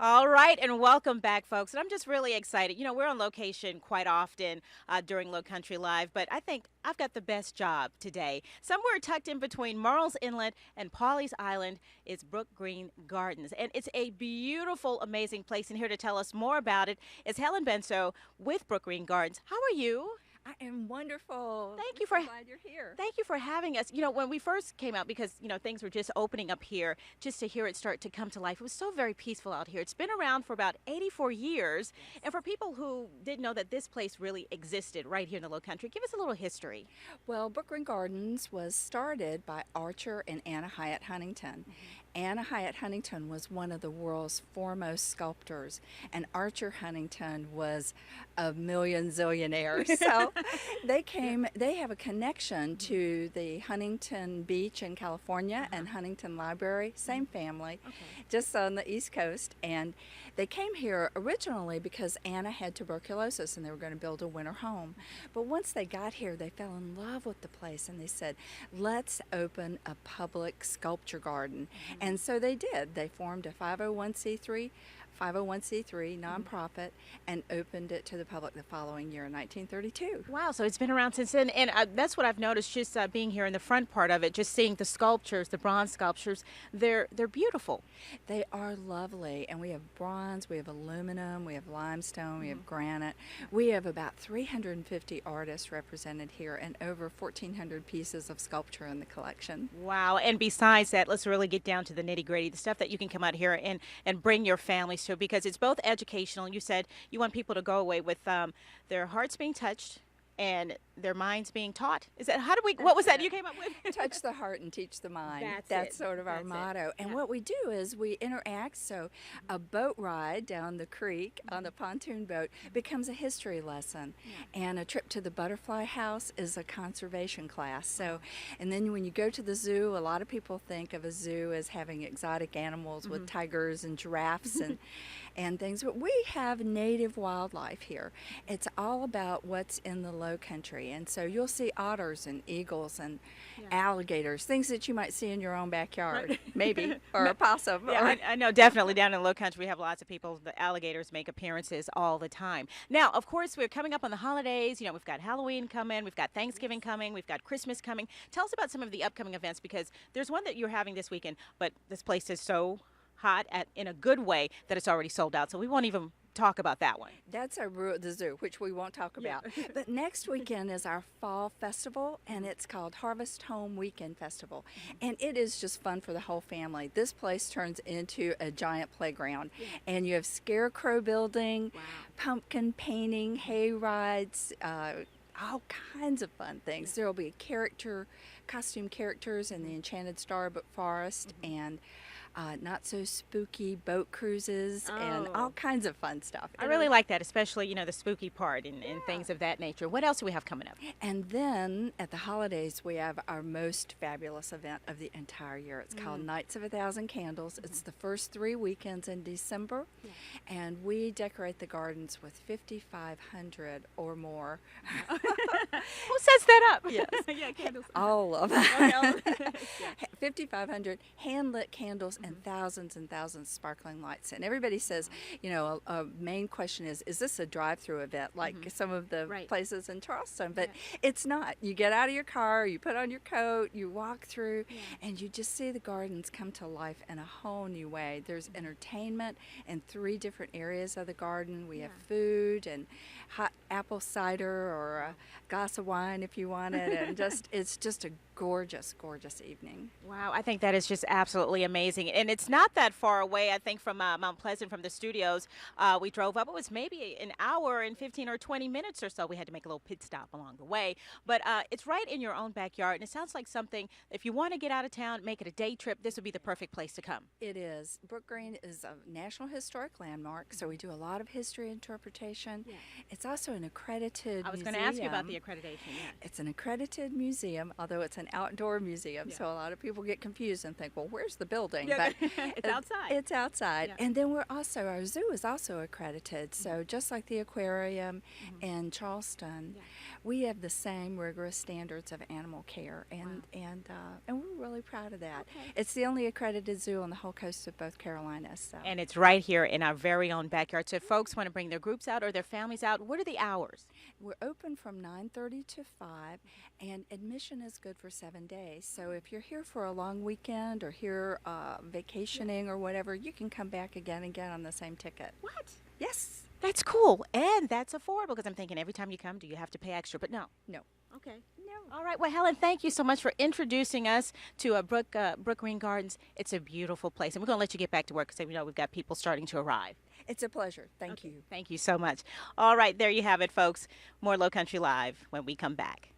All right, and welcome back, folks. And I'm just really excited. We're on location quite often during Lowcountry Live, but I think I've got the best job today. Somewhere tucked in between Murrells Inlet and Pawleys Island is BrookGreen Gardens, and it's a beautiful, amazing place. And here to tell us more about it is Helen Benso with BrookGreen Gardens. How are you? I am wonderful. Thank We're you so for glad you're here. Thank you for having us. When we first came out, because, things were just opening up here, just to hear it start to come to life, it was so very peaceful out here. It's been around for about 84 years. Yes. And for people who didn't know that this place really existed right here in the Low Country, give us a little history. Well, BrookGreen Gardens was started by Archer and Anna Hyatt Huntington. Anna Hyatt Huntington was one of the world's foremost sculptors, and Archer Huntington was a million zillionaire. So they have a connection to the Huntington Beach in California and Huntington Library, same family, Okay. just on the East Coast. And they came here originally because Anna had tuberculosis and they were going to build a winter home. But once they got here, they fell in love with the place and they said, let's open a public sculpture garden. And so they did. They formed a 501c3 nonprofit and opened it to the public the following year in 1932. Wow, so it's been around since then, and that's what I've noticed just being here in the front part of it, just seeing the sculptures, the bronze sculptures. They're beautiful. They are lovely, and we have bronze, we have aluminum, we have limestone, we have granite. We have about 350 artists represented here and over 1,400 pieces of sculpture in the collection. Wow, and besides that, let's really get down to the nitty gritty, the stuff that you can come out here and bring your families to, because it's both educational. You said you want people to go away with their hearts being touched and their minds being taught. Is that what was that you came up with? Touch the heart and teach the mind. That's it. Sort of our That's it. motto. And Yeah. what we do is we interact. So a boat ride down the creek on the pontoon boat becomes a history lesson. And a trip to the butterfly house is a conservation class. So, and then when you go to the zoo, a lot of people think of a zoo as having exotic animals with tigers and giraffes and things. But we have native wildlife here. It's all about what's in the low country. And so you'll see otters and eagles and alligators, things that you might see in your own backyard, maybe, or a possum. Yeah, I know definitely down in the Low Country we have lots of people. The alligators make appearances all the time. Now, of course, we're coming up on the holidays. We've got Halloween coming, we've got Thanksgiving coming, we've got Christmas coming. Tell us about some of the upcoming events, because there's one that you're having this weekend, but this place is so hot in a good way that it's already sold out. So we won't even talk about that one. That's our brew at the zoo, which we won't talk about. But next weekend is our fall festival, and it's called Harvest Home Weekend Festival. And it is just fun for the whole family. This place turns into a giant playground, and you have scarecrow building, pumpkin painting, hay rides, all kinds of fun things. There will be costume characters in the Enchanted Storybook Forest, and not so spooky boat cruises and all kinds of fun stuff. I really like that, especially, the spooky part and things of that nature. What else do we have coming up? And then at the holidays, we have our most fabulous event of the entire year. It's called Nights of a Thousand Candles. It's the first 3 weekends in December, and we decorate the gardens with 5,500 or more. Who sets that up? Yes. Yeah, candles. All of them. Okay. 5,500 hand-lit candles and thousands of sparkling lights. And everybody says, a main question is this a drive-through event like some of the places in Charleston? But it's not. You get out of your car, you put on your coat, you walk through, and you just see the gardens come to life in a whole new way. There's entertainment in 3 different areas of the garden. We have food and hot apple cider or a glass of wine if you want it, and it's just a gorgeous evening. Wow, I think that is just absolutely amazing. And it's not that far away, I think, from Mount Pleasant, from the studios. We drove up. It was maybe an hour and 15 or 20 minutes or so. We had to make a little pit stop along the way. But it's right in your own backyard. And it sounds like something, if you want to get out of town, make it a day trip, this would be the perfect place to come. It is. BrookGreen is a National Historic Landmark, so we do a lot of history interpretation. It's also an accredited museum. I was going to ask you about the accreditation. It's an accredited museum, although it's an outdoor museum. Yeah. So a lot of people get confused and think, well, where's the building? Yeah, But it's outside. It's outside. Yeah. And then our zoo is also accredited. So just like the aquarium in Charleston, Yeah. we have the same rigorous standards of animal care, and we're really proud of that. Okay. It's the only accredited zoo on the whole coast of both Carolinas. So And it's right here in our very own backyard. So if folks want to bring their groups out or their families out, what are the hours? we're open from 9:30 to 5, and admission is good for 7 days. So if you're here for a long weekend or here vacationing or whatever, you can come back again and get on the same ticket. What? Yes. That's cool. And that's affordable because I'm thinking every time you come, do you have to pay extra? But no. No. Okay. No. All right. Well, Helen, thank you so much for introducing us to BrookGreen Gardens. It's a beautiful place. And we're going to let you get back to work because we know we've got people starting to arrive. It's a pleasure. Thank you. Thank you so much. All right. There you have it, folks. More Low Country Live when we come back.